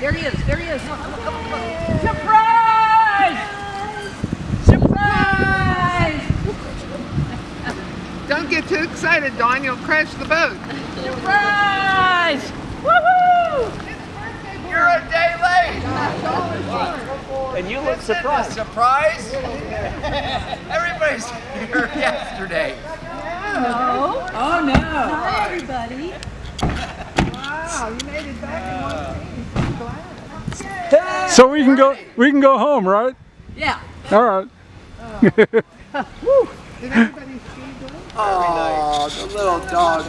There he is. There he is. Come on, come on, come on. Surprise! Surprise! Don't get too excited, Dawn. You'll crash the boat. Surprise! Woohoo! You're a day late. And you look surprised. Surprise? Everybody's here yesterday. No. Oh no. Hi, everybody. Wow, you made it back in one piece. I'm glad. So we can go home, right? Yeah. All right. Did everybody see good? Oh, the little dog.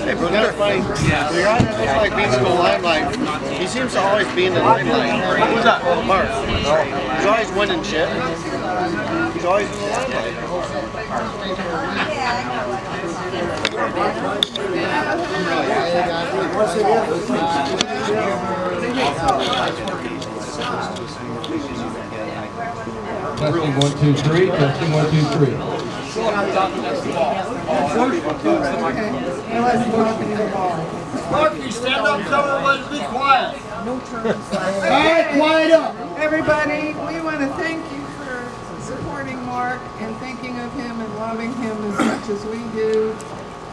Hey, bro, that's funny. The guy that looks like being in the limelight, he seems to always be in the limelight. Who's that? Mark. He's always winning shit. He's always in the limelight. Testing 1, 2, 3. Testing 1, 2, 3. Mark, you stand up, tell everybody to be quiet. No turns. Alright, quiet up. Everybody, we want to thank you for supporting Mark and thinking of him and loving him as much as we do.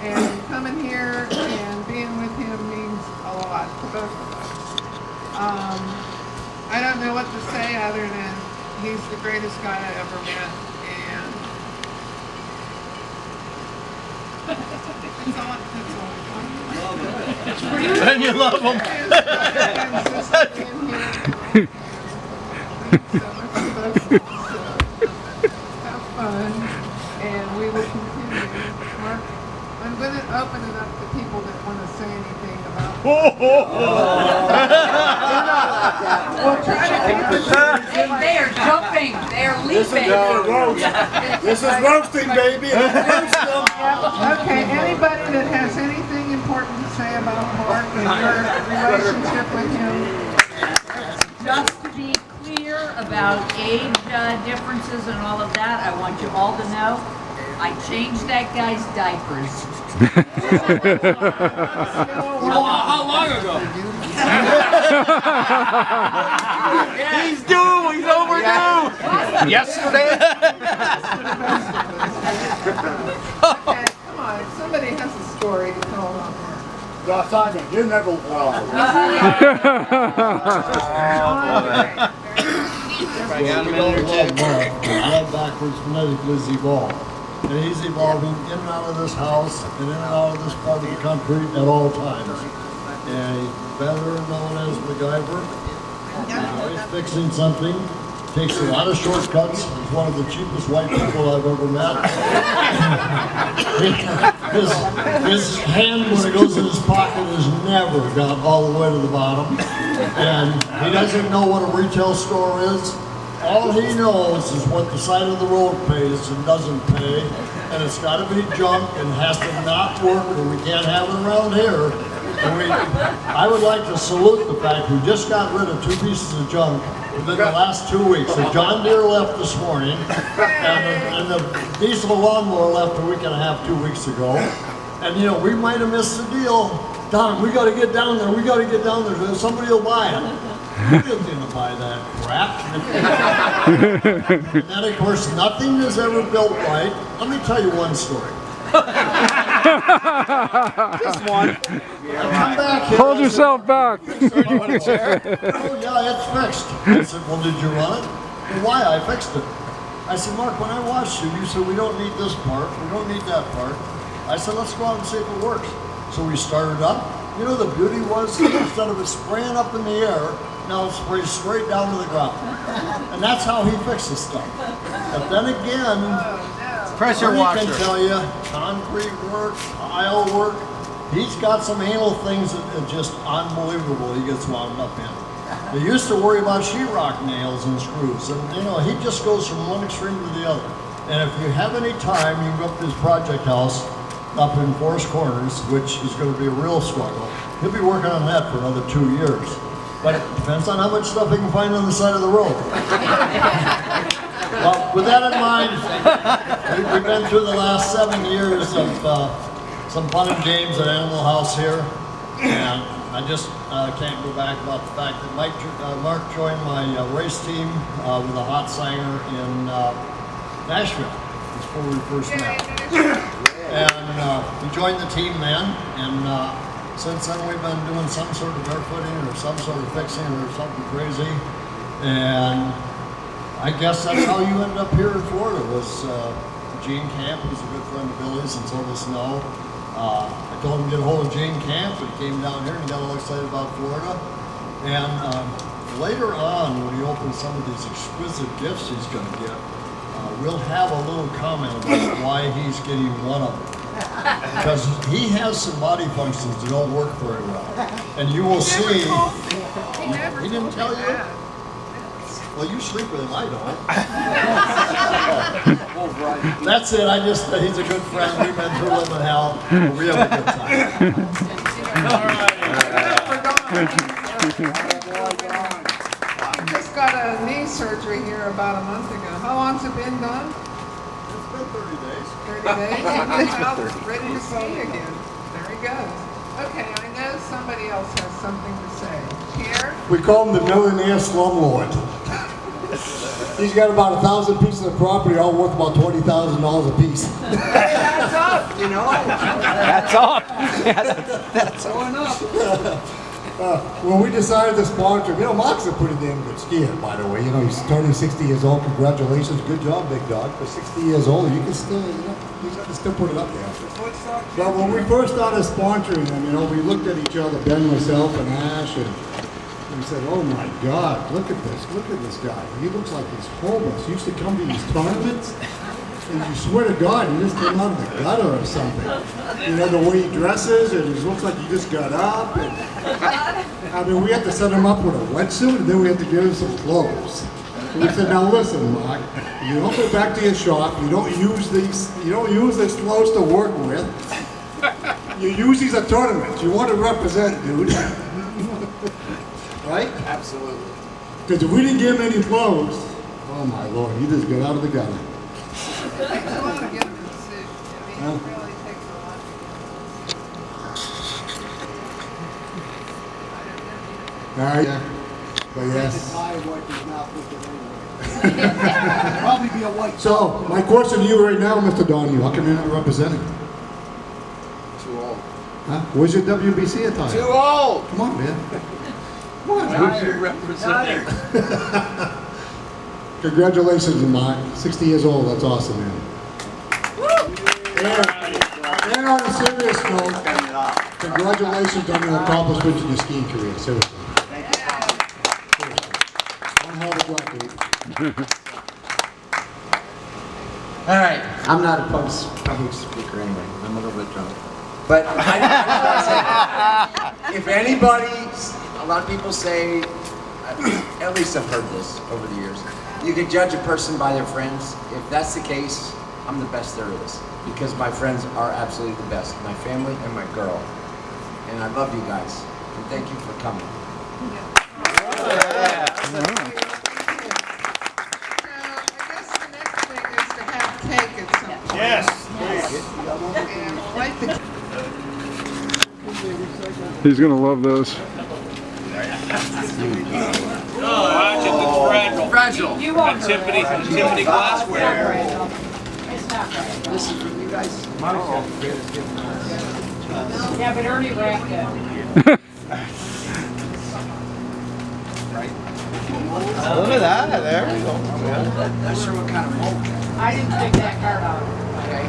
And coming here and being with him means a lot to both of us. I don't know what to say other than he's the greatest guy I ever met. And that's all. And you love him. Have fun, and we will continue. Mark, I'm going to open it up to people that want to say anything about it. We'll try to keep it. They are jumping. They are leaping. This is roasting, baby. Okay, anybody that has anything important to say about Mark and your relationship with him? Just to be clear about age differences and all of that, I want you all to know, I changed that guy's diapers. How long ago? He's due. He's overdue. Yesterday? Okay, come on, somebody has a story to tell about Mark. Simon, you never Oh, we don't love Mark. Love backwards phonetically is evolved. And he's evolving in and out of this house and in and out of this part of the country at all times. And he's better known as MacGyver. He's always fixing something. Takes a lot of shortcuts. He's one of the cheapest white people I've ever met. his hand, when it goes in his pocket, has never got all the way to the bottom. And he doesn't know what a retail store is. All he knows is what the side of the road pays and doesn't pay. And it's got to be junk and has to not work, or we can't have it around here. And I would like to salute the fact we just got rid of 2 pieces of junk within the last 2 weeks. The John Deere left this morning, and the diesel lawnmower left a week and a half, 2 weeks ago. And you know, we might have missed the deal. Don, we got to get down there. We got to get down there. Somebody will buy it. Nobody's going to buy that crap. And then, of course, nothing is ever built right. Let me tell you one story. Just one. Come back here. Hold yourself back. Oh, yeah, it's fixed. I said, well, did you run it? Well, why? I fixed it. I said, Mark, when I watched you, you said, we don't need this part, we don't need that part. I said, let's go out and see if it works. So we started up. You know, the beauty was, instead of it spraying up in the air, now it sprays straight down to the ground. And that's how he fixes stuff. But then again, Pressure he washer. can tell you, concrete work, tile work, he's got some anal things that are just unbelievable he gets wound up in. They used to worry about sheetrock nails and screws, and you know, he just goes from one extreme to the other. And if you have any time, you can go up to his project house up in Forest Corners, which is going to be a real struggle. He'll be working on that for another 2 years. But it depends on how much stuff he can find on the side of the road. Well, with that in mind, we've been through the last 7 years of some fun and games at Animal House here. And I just can't go back about the fact that Mark joined my race team with a hot singer in Nashville. Before we first met. And he joined the team then, and since then we've been doing some sort of barefooting or some sort of fixing or something crazy. And I guess that's how you ended up here in Florida, was Gene Camp, who's a good friend of Billy's and so does Snow. I told him to get a hold of Gene Camp, and he came down here and got all excited about Florida. And later on, when he opens some of these exquisite gifts he's going to get, we'll have a little comment about why he's getting one of them. Because he has some body functions that don't work very well. And you will see. He didn't tell you? Well, you sleep with him, I don't. That's it, he's a good friend. We've been through living hell. We have a good time. He just got a knee surgery here about a month ago. How long's it been done? It's been 30 days. 30 days? Well, ready to ski again. There he goes. Okay, I know somebody else has something to say. Pierre? We call him the millionaire slumlord. He's got about 1,000 pieces of property, all worth about $20,000 a piece. That's up, you know. That's up. That's going up. When we decided to sponsor, you know, Marc's a pretty damn good skier, by the way. You know, he's turning 60 years old. Congratulations, good job, big dog. For 60 years old, you can still, you know, you can still put it up there. But when we first started sponsoring him, you know, we looked at each other, Ben, myself, and Ash, and we said, oh my God, look at this guy. He looks like he's homeless. He used to come to these tournaments, and you swear to God, he just came out of the gutter or something. You know, the way he dresses, and it looks like he just got up. And, I mean, we had to set him up with a wetsuit, and then we had to give him some clothes. And we said, now listen, Marc, you don't go back to your shop, you don't use these clothes to work with. You use these at tournaments. You want to represent, dude. Right? Absolutely. Because if we didn't give him any clothes, oh my Lord, he just got out of the gutter. It takes a lot to get him in the suit. I mean, it really takes a lot. Yeah. But yes. Probably be a white. So, my question to you right now, Mr. Donahue, how come you're not representing? Too old. Huh? Where's your WBC attire? Too old. Come on, man. Come on, Who's your representative? Congratulations, Marc. 60 years old, that's awesome, man. And on a serious note, congratulations on your accomplishments in your skiing career, seriously. One hell of a job, dude. All right. I'm not a public speaker anyway. I'm a little bit drunk. But if anybody, a lot of people say, at least I've heard this over the years, you can judge a person by their friends. If that's the case, I'm the best there is. Because my friends are absolutely the best. My family and my girl. And I love you guys. And thank you for coming. So, I guess the next thing is to have cake at some point. Yes. And light the He's gonna love those. Fragile. You want her. Tiffany glassware. It's not right. This is from you guys. Yeah, but Ernie wrapped it. Look at that. There we go. Not sure what kind of mold. I didn't take that card out. Okay.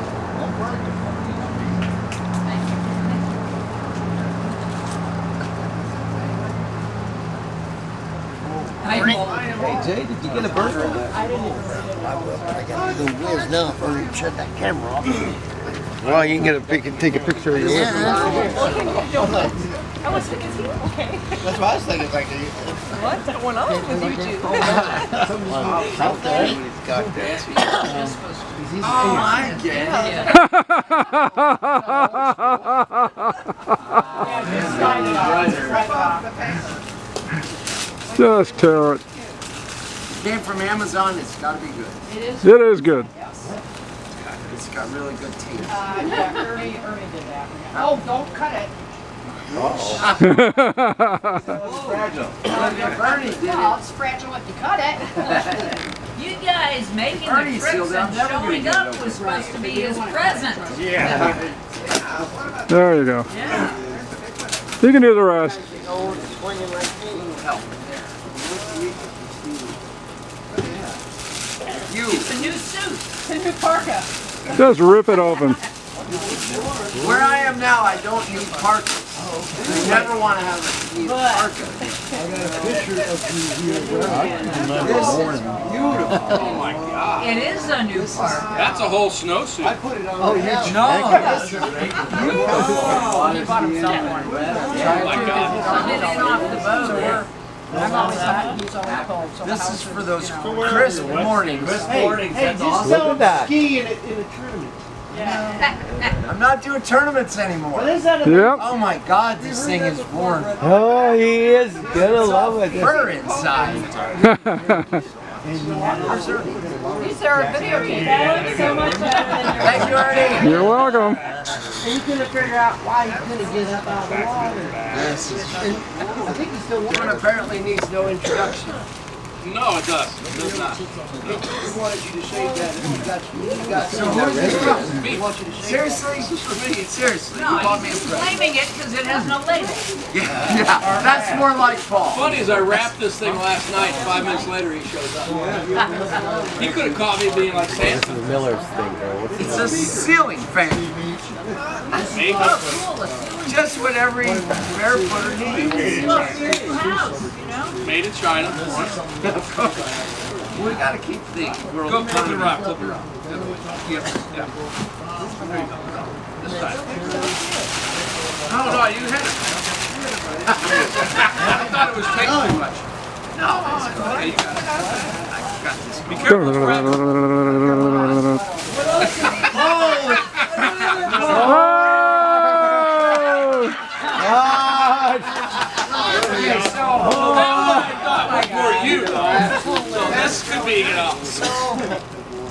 Hey Jay, did you get a burger? I gotta go whiz now before we shut that camera off. Well, you can get a take a picture of your Yeah. I was thinking, is he okay? That's what I was thinking. Like, What's going on with you two? out there. Oh, I get it. Just tear it. Came from Amazon, it's gotta be good. It is good. It's got really good taste. Ernie did that. Oh, don't cut it. Bernie did Well, it. it's fragile if you cut it. You guys making the Ernie trips sealed up, and never gonna showing get up it over. was supposed to be his present. There you go. Yeah. You can do the rest. It's a new suit. It's a new parka. Just rip it open. Where I am now, I don't need parkas. You never want to have a need parka. This is beautiful. Oh my God. It is a new parka. That's a whole snowsuit. Oh, yeah. No. He bought himself one. Oh my God. Coming in off the boat. I'm always hot, he's always cold. So This is for those crisp mornings. Hey, just tell them ski in a tournament. I'm not doing tournaments anymore. Yep. Oh my God, this thing is worn Oh, he is gonna love it. fur inside. These are video games. That looks so much better than your... Thank you, Ernie. You're welcome. He's gonna figure out why he's gonna get up out of the water. This is I think he's still one apparently needs no introduction. No, it does. It does not. Seriously? Seriously, No, you bought me a he's present. claiming it because it has no label. Yeah, that's more like Paul. Funny is I wrapped this thing last night. 5 minutes later, he shows up. He could have caught me being like Santa. It's a ceiling fan. Maybe. Oh, cool. A ceiling Just what every barefooter needs. Look, here's your house, you know? Made in China. We gotta keep the world Go flip the economy. rock. Flip the rock. The other way. Yeah. Yeah. There you go. This side. No, you had it. I thought it was taking too much. No, Okay, you got it. I got this. Be careful. It's fragile. okay, so That's what I thought before you. So this could be,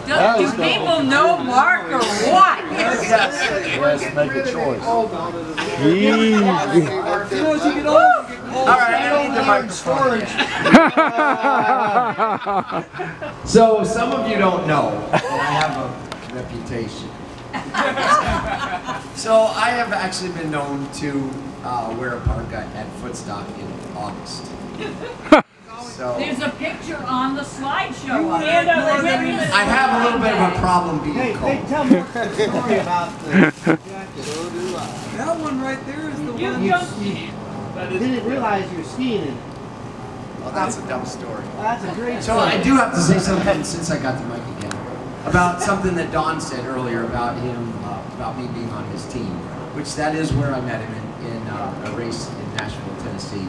Do people know Mark or what? Make a choice. all right, I need the microphone. So some of you don't know that I have a reputation. So I have actually been known to wear a parka at Footstock in August. So There's a picture on the slideshow of it. I have a little bit of a problem being cold. tell more story about this. That one right there is the one. I didn't realize you were skiing in it. Well, that's a dumb story. That's a great So I do have to say something since I got the mic again about something that Don said earlier about him, about me being on his team, which that is where I met him in a race in Nashville, Tennessee.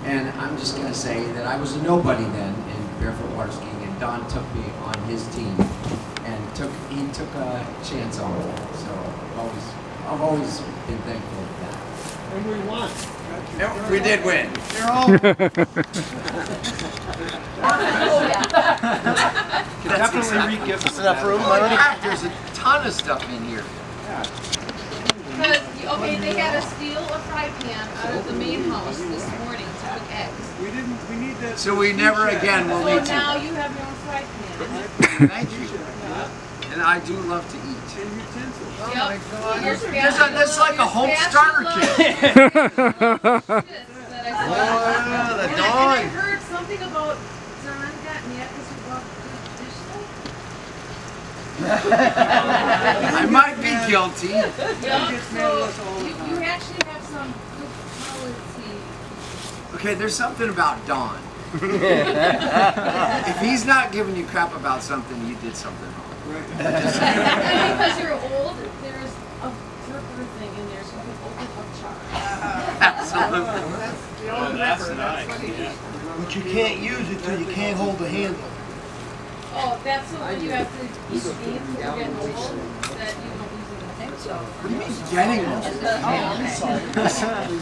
And I'm just gonna say that I was a nobody then in barefoot water skiing, and Don took me on his team, and he took a chance on me. So I've always been thankful for that. And we won. We did win. Definitely re-gift us enough room, Marty. There's a ton of stuff in here. Because, okay, they had to steal a fry pan out of the main house this morning to cook eggs. We need that. So we never again will So need to. now you have your own fry pan. Thank you. And I do love to eat. Yep. Here's That's like a home starter kit. And I heard something about John got mad because we bought the dish soap. I might be guilty. Yep, so you actually have some good quality. Okay, there's something about Dawn. If he's not giving you crap about something, you did something wrong. And because you're old, there's a dripper thing in there, so you can open up chart. Absolutely. That's the old river, that's what he did. But you can't use it till you can't hold the handle. Oh, that's the one you have to eat beans when you're getting old, that you don't use it in the so. What do you mean getting old?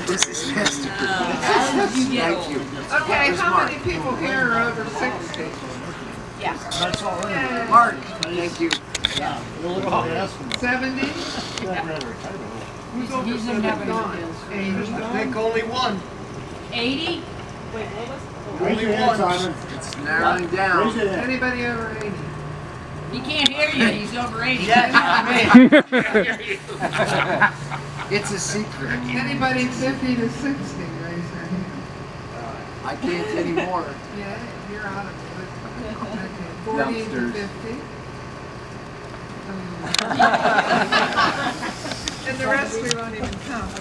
This is nasty. Thank you. Okay, how many people here are over 60? Yeah. That's all right. Mark, thank you. 70? Who's over He's in 70? heaven. Gone. 80? I think only one. 80? Only one. It's narrowing down. Anybody over 80? He can't hear you, he's over 80. It's a secret. Anybody 50 to 60, raise their hand. I can't anymore. Yeah, you're out of it. Okay, 40 to 50. And the rest we won't even count.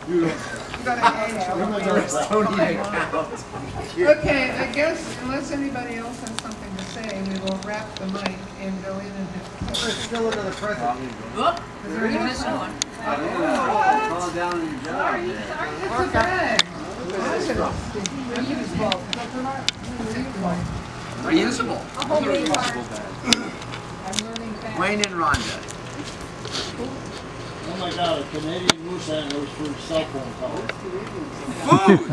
You gotta age them. Okay, I guess unless anybody else has something to say, we will wrap the mic and go in and have. There's still another present. Whoop, we're gonna miss one. Sorry, it's a bag. Reusable. Wayne and Rhonda. Oh my God, a Canadian moose antler for cell phone calls. Food!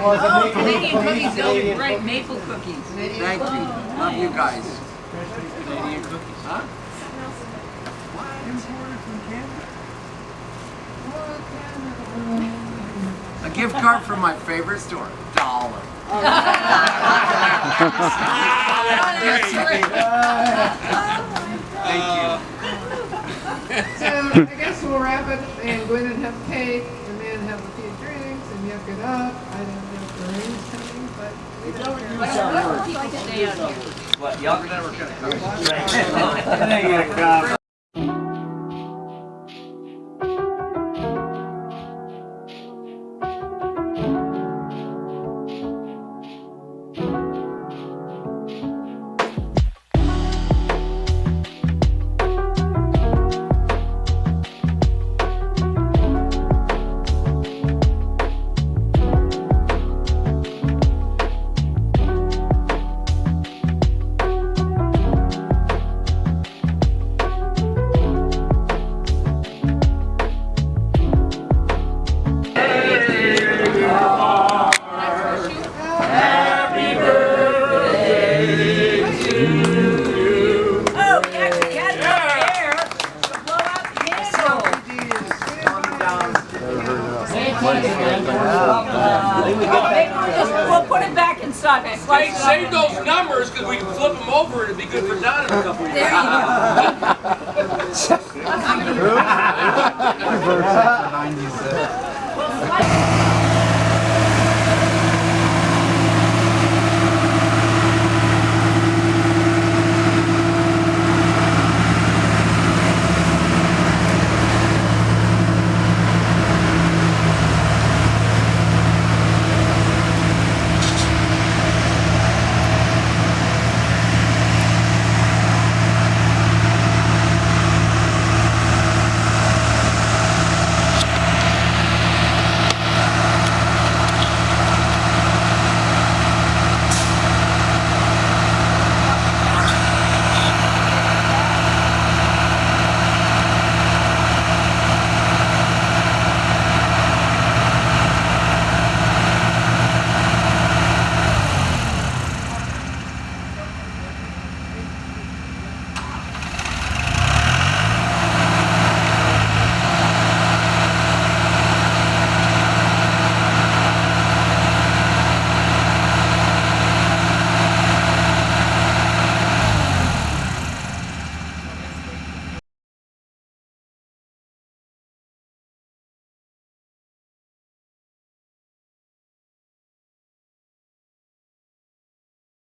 Oh, Canadian cookies, those are great, maple cookies. Thank you. Love you guys. Canadian cookies. Huh? A gift card from my favorite store. $1. Thank you. So I guess we'll wrap it and go in and have cake and then have a few drinks and yuck it up. I don't know if the rain's coming, but we don't care. People stay out here. What, y'all never gonna come? We'll put it back inside. Hey, save those numbers because we can flip them over and it'd be good for Don in a couple of years. There you go. Versus 97.